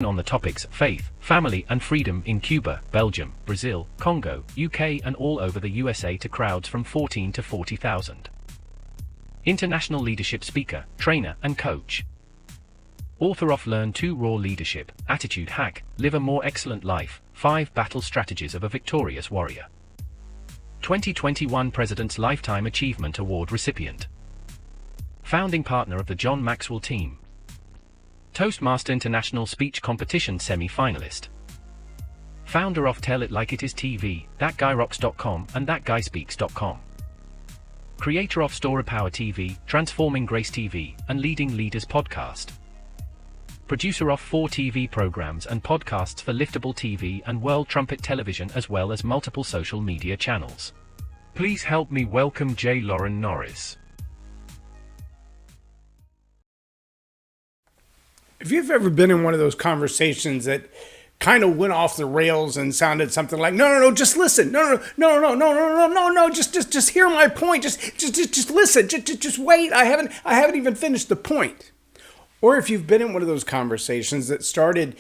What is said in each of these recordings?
on the topics faith, family and freedom in Cuba, Belgium, Brazil, Congo, UK and all over the USA to crowds from 14 to 40,000. International leadership speaker, trainer and coach. Author of Learn to Raw Leadership, Attitude Hack, Live a More Excellent Life, 5 Battle Strategies of a Victorious Warrior. 2021 President's Lifetime Achievement Award recipient. Founding partner of the John Maxwell team. Toastmaster International Speech Competition semi-finalist. Founder of Tell It Like It Is TV, ThatGuyRocks.com and ThatGuySpeaks.com. Creator of Story Power TV, Transforming Grace TV, and Leading Leaders Podcast. Producer of 4 TV programs and podcasts for Liftable TV and World Trumpet Television as well as multiple social media channels. Please help me welcome J Loren Norris. If you've ever been in one of those conversations that kind of went off the rails and sounded something like, no, just listen. No, just hear my point. Just listen. Just wait. I haven't even finished the point. Or if you've been in one of those conversations that started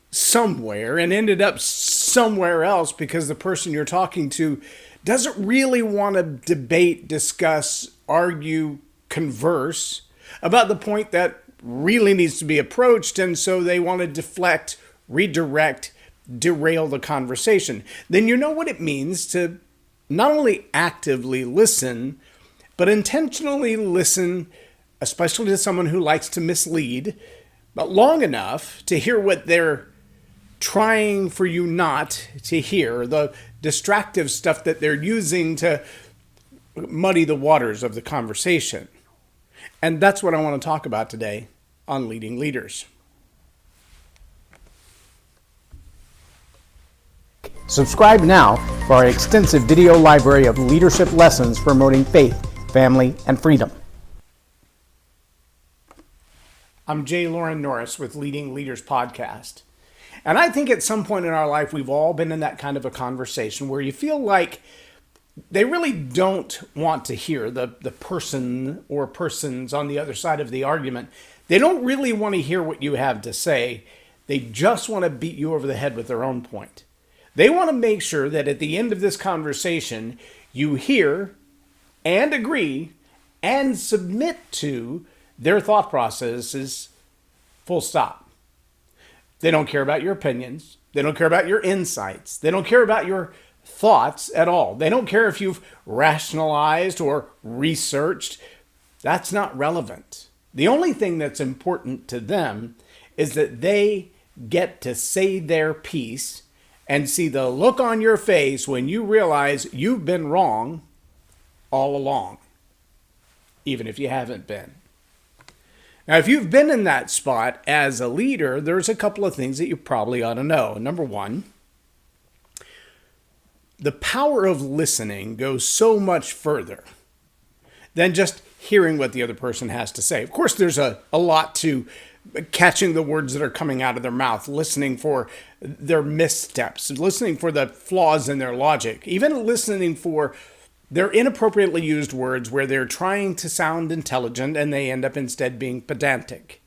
somewhere and ended up somewhere else because the person you're talking to doesn't really want to debate, discuss, argue, converse about the point that really needs to be approached, and so they want to deflect, redirect, derail the conversation, then you know what it means to not only actively listen, but intentionally listen, especially to someone who likes to mislead, but long enough to hear what they're trying for you not to hear, the distractive stuff that they're using to muddy the waters of the conversation. And that's what I want to talk about today on Leading Leaders. Subscribe now for our extensive video library of leadership lessons promoting faith, family, and freedom. I'm J Loren Norris with Leading Leaders Podcast. And I think at some point in our life, we've all been in that kind of a conversation where you feel like they really don't want to hear the person or persons on the other side of the argument. They don't really want to hear what you have to say. They just want to beat you over the head with their own point. They want to make sure that at the end of this conversation, you hear and agree and submit to their thought processes, full stop. They don't care about your opinions. They don't care about your insights. They don't care about your thoughts at all. They don't care if you've rationalized or researched. That's not relevant. The only thing that's important to them is that they get to say their piece and see the look on your face when you realize you've been wrong all along, even if you haven't been. Now, if you've been in that spot as a leader, there's a couple of things that you probably ought to know. Number one, the power of listening goes so much further than just hearing what the other person has to say. Of course, there's a lot to catching the words that are coming out of their mouth, listening for their missteps, listening for the flaws in their logic, even listening for their inappropriately used words where they're trying to sound intelligent and they end up instead being pedantic.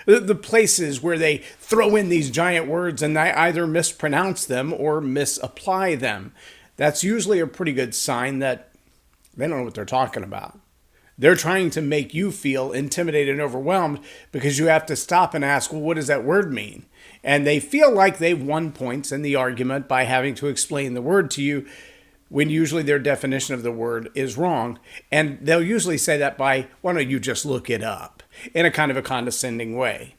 The places where they throw in these giant words and they either mispronounce them or misapply them. That's usually a pretty good sign that they don't know what they're talking about. They're trying to make you feel intimidated and overwhelmed because you have to stop and ask, well, what does that word mean? And they feel like they've won points in the argument by having to explain the word to you when usually their definition of the word is wrong. And they'll usually say that by, why don't you just look it up, in a kind of a condescending way.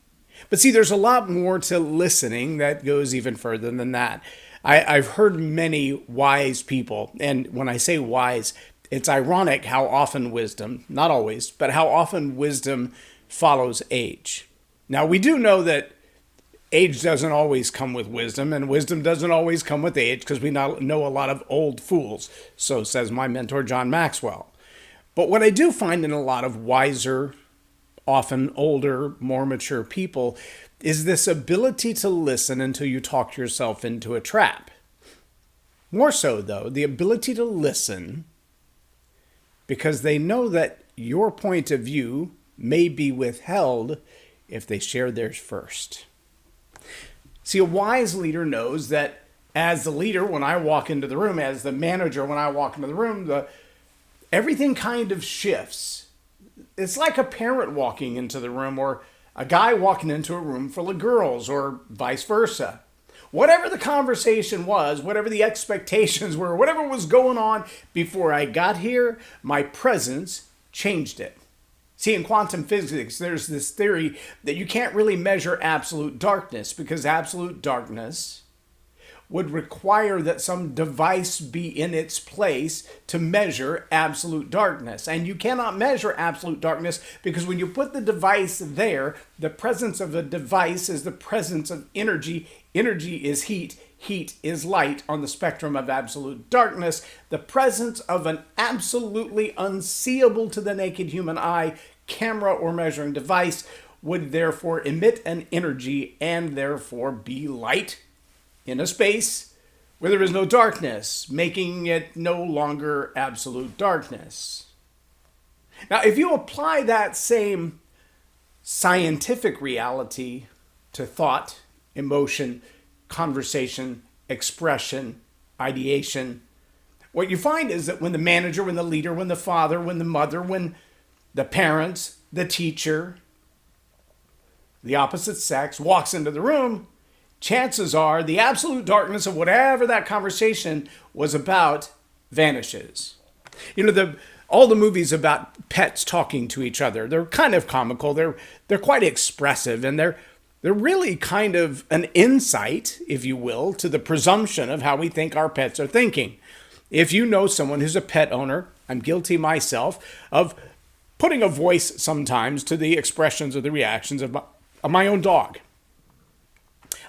But see, there's a lot more to listening that goes even further than that. I've heard many wise people, and when I say wise, it's ironic how often wisdom, not always, but how often wisdom follows age. Now, we do know that age doesn't always come with wisdom, and wisdom doesn't always come with age, because we know a lot of old fools. So says my mentor, John Maxwell. But what I do find in a lot of wiser, often older, more mature people is this ability to listen until you talk yourself into a trap. More so, though, the ability to listen because they know that your point of view may be withheld if they share theirs first. See, a wise leader knows that as the leader, when I walk into the room, as the manager, when I walk into the room, everything kind of shifts. It's like a parent walking into the room or a guy walking into a room full of girls or vice versa. Whatever the conversation was, whatever the expectations were, whatever was going on before I got here, my presence changed it. See, in quantum physics, there's this theory that you can't really measure absolute darkness because absolute darkness would require that some device be in its place to measure absolute darkness. And you cannot measure absolute darkness because when you put the device there, the presence of a device is the presence of energy. Energy is heat. Heat is light on the spectrum of absolute darkness. The presence of an absolutely unseeable to the naked human eye camera or measuring device would therefore emit an energy and therefore be light in a space where there is no darkness, making it no longer absolute darkness. Now, if you apply that same scientific reality to thought, emotion, conversation, expression, ideation, what you find is that when the manager, when the leader, when the father, when the mother, when the parents, the teacher, the opposite sex walks into the room, chances are the absolute darkness of whatever that conversation was about vanishes. You know, all the movies about pets talking to each other, they're kind of comical. They're quite expressive, and they're really kind of an insight, if you will, to the presumption of how we think our pets are thinking. If you know someone who's a pet owner, I'm guilty myself of putting a voice sometimes to the expressions or the reactions of my own dog.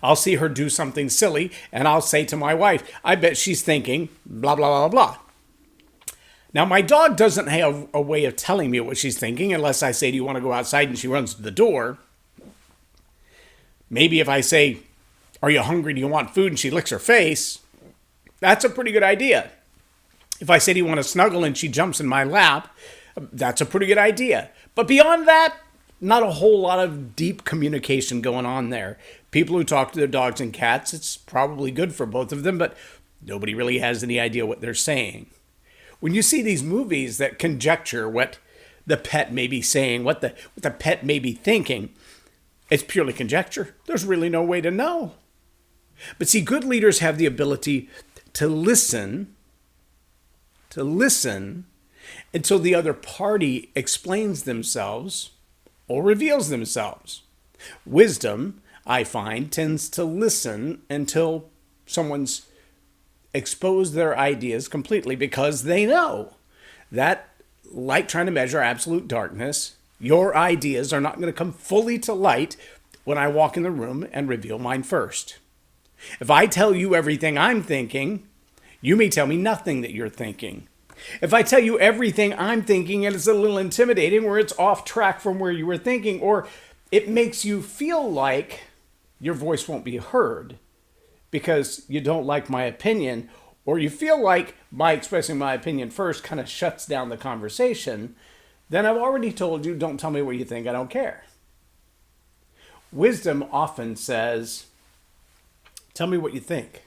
I'll see her do something silly, and I'll say to my wife, I bet she's thinking blah, blah, blah, blah. Now, my dog doesn't have a way of telling me what she's thinking unless I say, do you want to go outside? And she runs to the door. Maybe if I say, are you hungry? Do you want food? And she licks her face. That's a pretty good idea. If I say, do you want to snuggle? And she jumps in my lap. That's a pretty good idea. But beyond that, not a whole lot of deep communication going on there. People who talk to their dogs and cats, it's probably good for both of them, but nobody really has any idea what they're saying. When you see these movies that conjecture what the pet may be saying, what the pet may be thinking, it's purely conjecture. There's really no way to know. But see, good leaders have the ability to listen until the other party explains themselves or reveals themselves. Wisdom, I find, tends to listen until someone's exposed their ideas completely because they know that, like trying to measure absolute darkness, your ideas are not going to come fully to light when I walk in the room and reveal mine first. If I tell you everything I'm thinking, you may tell me nothing that you're thinking. If I tell you everything I'm thinking and it's a little intimidating or it's off track from where you were thinking or it makes you feel like your voice won't be heard because you don't like my opinion or you feel like my expressing my opinion first kind of shuts down the conversation, then I've already told you, don't tell me what you think, I don't care. Wisdom often says, tell me what you think.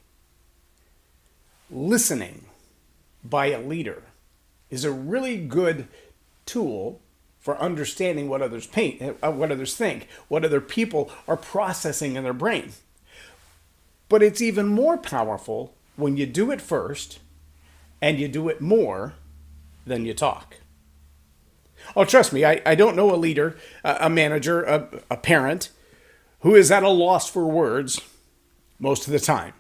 Listening by a leader is a really good tool for understanding what others think, what other people are processing in their brain. But it's even more powerful when you do it first and you do it more than you talk. Oh, trust me, I don't know a leader, a manager, a parent who is at a loss for words most of the time.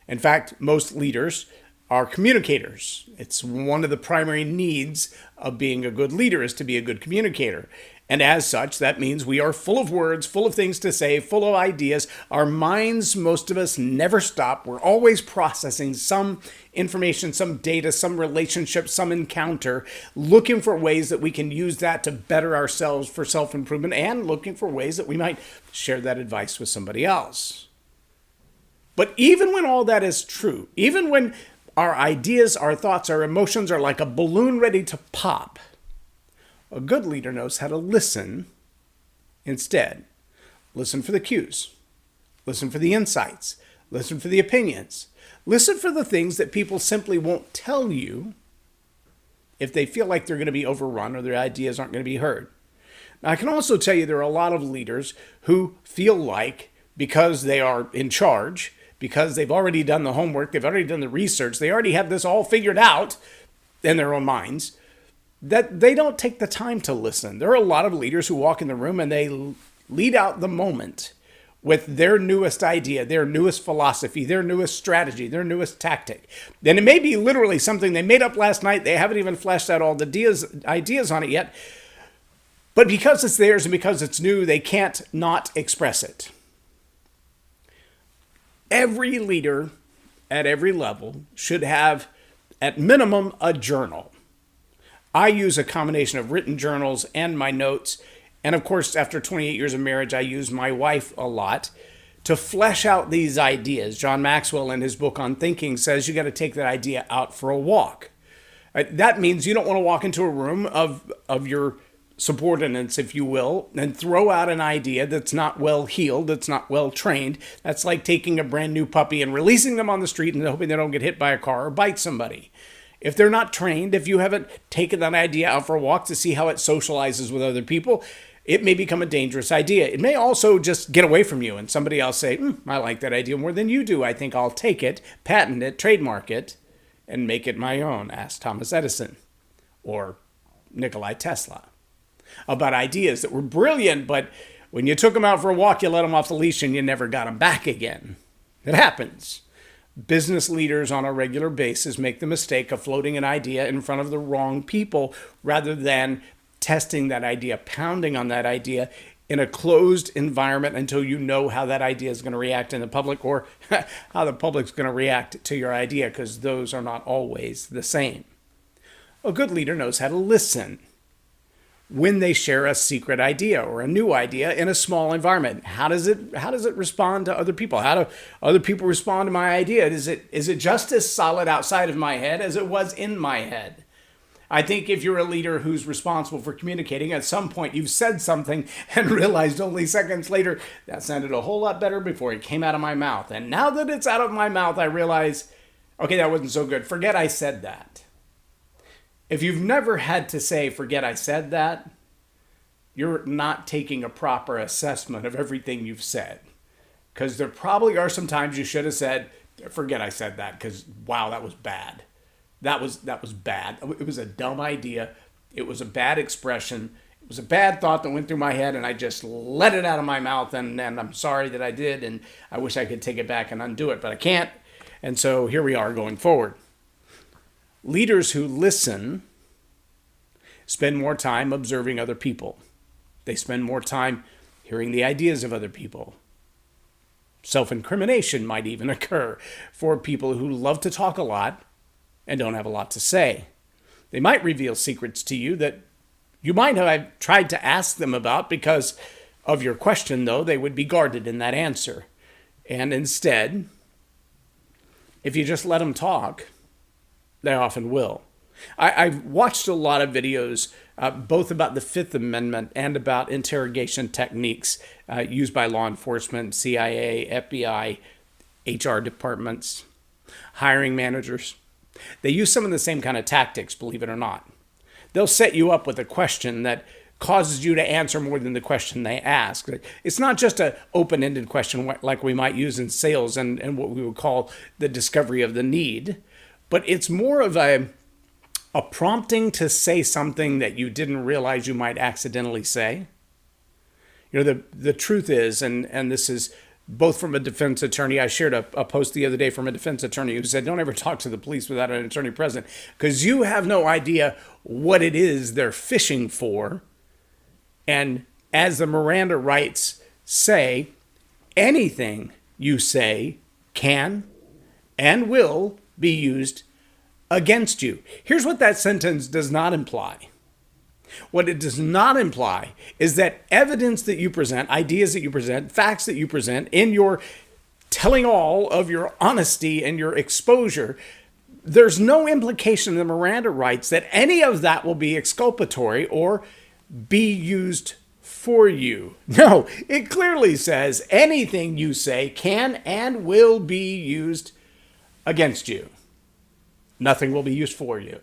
In fact, most leaders are communicators. It's one of the primary needs of being a good leader is to be a good communicator. And as such, that means we are full of words, full of things to say, full of ideas. Our minds, most of us, never stop. We're always processing some information, some data, some relationship, some encounter, looking for ways that we can use that to better ourselves for self-improvement and looking for ways that we might share that advice with somebody else. But even when all that is true, even when our ideas, our thoughts, our emotions are like a balloon ready to pop, a good leader knows how to listen instead. Listen for the cues. Listen for the insights. Listen for the opinions. Listen for the things that people simply won't tell you if they feel like they're going to be overrun or their ideas aren't going to be heard. Now, I can also tell you there are a lot of leaders who feel like because they are in charge, because they've already done the homework, they've already done the research, they already have this all figured out in their own minds, that they don't take the time to listen. There are a lot of leaders who walk in the room and they lead out the moment with their newest idea, their newest philosophy, their newest strategy, their newest tactic. And it may be literally something they made up last night. They haven't even fleshed out all the ideas on it yet. But because it's theirs and because it's new, they can't not express it. Every leader at every level should have, at minimum, a journal. I use a combination of written journals and my notes. And of course, after 28 years of marriage, I use my wife a lot to flesh out these ideas. John Maxwell, in his book on thinking, says you got to take that idea out for a walk. That means you don't want to walk into a room of your subordinates, if you will, and throw out an idea that's not well heeled, that's not well trained. That's like taking a brand new puppy and releasing them on the street and hoping they don't get hit by a car or bite somebody. If they're not trained, if you haven't taken that idea out for a walk to see how it socializes with other people, it may become a dangerous idea. It may also just get away from you and somebody else say, I like that idea more than you do. I think I'll take it, patent it, trademark it, and make it my own. Ask Thomas Edison or Nikola Tesla about ideas that were brilliant, but when you took them out for a walk, you let them off the leash and you never got them back again. It happens. Business leaders on a regular basis make the mistake of floating an idea in front of the wrong people rather than testing that idea, pounding on that idea in a closed environment until you know how that idea is going to react in the public or how the public's going to react to your idea, because those are not always the same. A good leader knows how to listen when they share a secret idea or a new idea in a small environment. How does it respond to other people? How do other people respond to my idea? Is it just as solid outside of my head as it was in my head? I think if you're a leader who's responsible for communicating, at some point you've said something and realized only seconds later that sounded a whole lot better before it came out of my mouth. And now that it's out of my mouth, I realize, okay, that wasn't so good. Forget I said that. If you've never had to say, forget I said that, you're not taking a proper assessment of everything you've said. Because there probably are some times you should have said, forget I said that, because wow, that was bad. That was bad. It was a dumb idea. It was a bad expression. It was a bad thought that went through my head, and I just let it out of my mouth, and I'm sorry that I did, and I wish I could take it back and undo it, but I can't. And so here we are going forward. Leaders who listen spend more time observing other people. They spend more time hearing the ideas of other people. Self-incrimination might even occur for people who love to talk a lot and don't have a lot to say. They might reveal secrets to you that you might have tried to ask them about because of your question, though they would be guarded in that answer. And instead, if you just let them talk, they often will. I've watched a lot of videos, both about the Fifth Amendment and about interrogation techniques used by law enforcement, CIA, FBI, HR departments, hiring managers. They use some of the same kind of tactics, believe it or not. They'll set you up with a question that causes you to answer more than the question they ask. It's not just an open-ended question like we might use in sales and what we would call the discovery of the need, but it's more of a prompting to say something that you didn't realize you might accidentally say. You know, the truth is, and this is both from a defense attorney. I shared a post the other day from a defense attorney who said, don't ever talk to the police without an attorney present, because you have no idea what it is they're fishing for. And as the Miranda rights say, anything you say can and will be used against you. Here's what that sentence does not imply. What it does not imply is that evidence that you present, ideas that you present, facts that you present in your telling all of your honesty and your exposure, there's no implication in the Miranda rights that any of that will be exculpatory or be used for you. No, it clearly says anything you say can and will be used against you. Nothing will be used for you.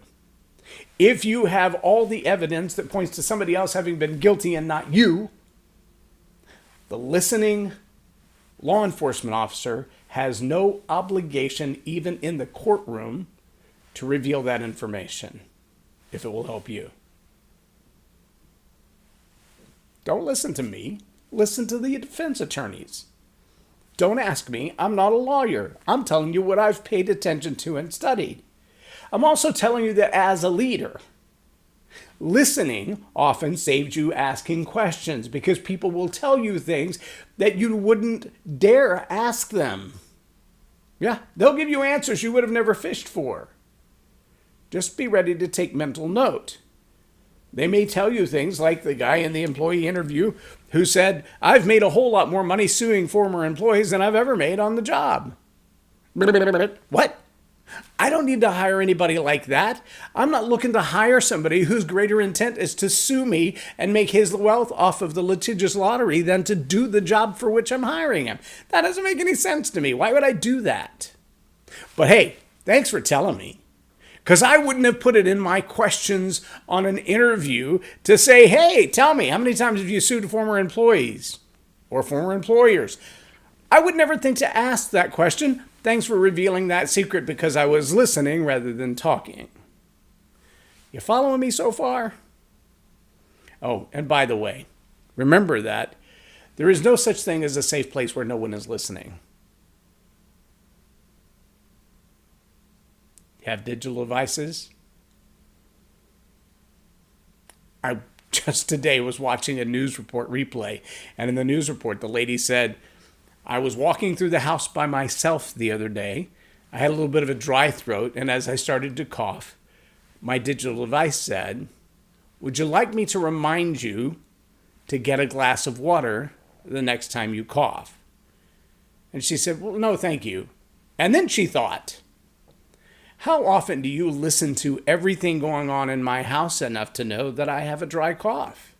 If you have all the evidence that points to somebody else having been guilty and not you, the listening law enforcement officer has no obligation, even in the courtroom, to reveal that information if it will help you. Don't listen to me. Listen to the defense attorneys. Don't ask me. I'm not a lawyer. I'm telling you what I've paid attention to and studied. I'm also telling you that as a leader, listening often saves you asking questions because people will tell you things that you wouldn't dare ask them. Yeah, they'll give you answers you would have never fished for. Just be ready to take mental note. They may tell you things like the guy in the employee interview who said, "I've made a whole lot more money suing former employees than I've ever made on the job." What? I don't need to hire anybody like that. I'm not looking to hire somebody whose greater intent is to sue me and make his wealth off of the litigious lottery than to do the job for which I'm hiring him. That doesn't make any sense to me. Why would I do that? But hey, thanks for telling me. Because I wouldn't have put it in my questions on an interview to say, "Hey, tell me, how many times have you sued former employees or former employers?" I would never think to ask that question. Thanks for revealing that secret because I was listening rather than talking. You following me so far? Oh, and by the way, remember that there is no such thing as a safe place where no one is listening. You have digital devices? I just today was watching a news report replay, and in the news report, the lady said, "I was walking through the house by myself the other day. I had a little bit of a dry throat, and as I started to cough, my digital device said, 'Would you like me to remind you to get a glass of water the next time you cough?'" And she said, "Well, no, thank you." And then she thought, how often do you listen to everything going on in my house enough to know that I have a dry cough?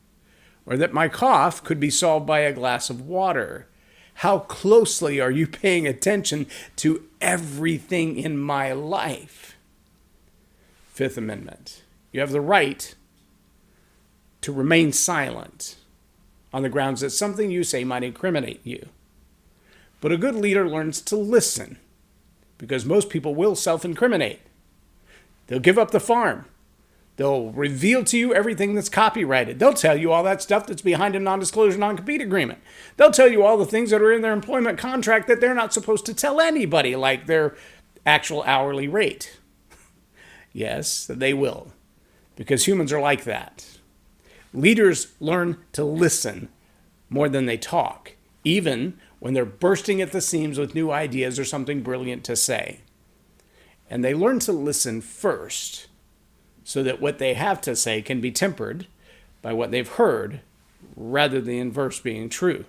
Or that my cough could be solved by a glass of water? How closely are you paying attention to everything in my life? Fifth Amendment. You have the right to remain silent on the grounds that something you say might incriminate you. But a good leader learns to listen, because most people will self-incriminate. They'll give up the farm. They'll reveal to you everything that's copyrighted. They'll tell you all that stuff that's behind a non-disclosure, non-compete agreement. They'll tell you all the things that are in their employment contract that they're not supposed to tell anybody, like their actual hourly rate. Yes, they will, because humans are like that. Leaders learn to listen more than they talk, even when they're bursting at the seams with new ideas or something brilliant to say. And they learn to listen first, so that what they have to say can be tempered by what they've heard, rather than the inverse being true.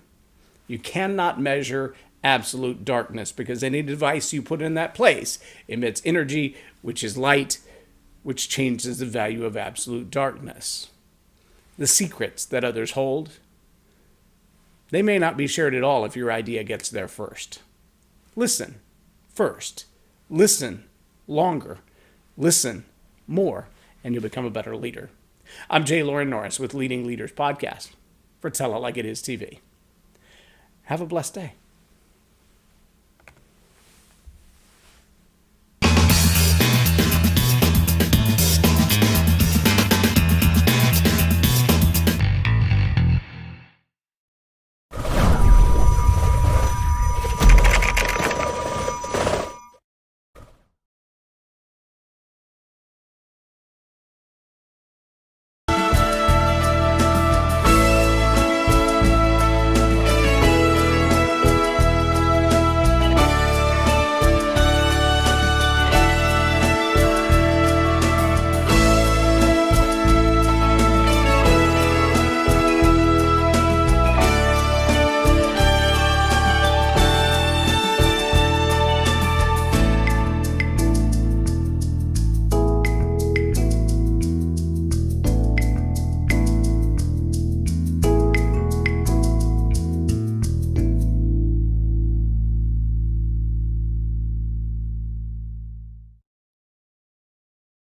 You cannot measure absolute darkness, because any device you put in that place emits energy, which is light, which changes the value of absolute darkness. The secrets that others hold, they may not be shared at all if your idea gets there first. Listen first. Listen longer. Listen more, and you'll become a better leader. I'm J Loren Norris with Leading Leaders Podcast for Tell It Like It Is TV. Have a blessed day.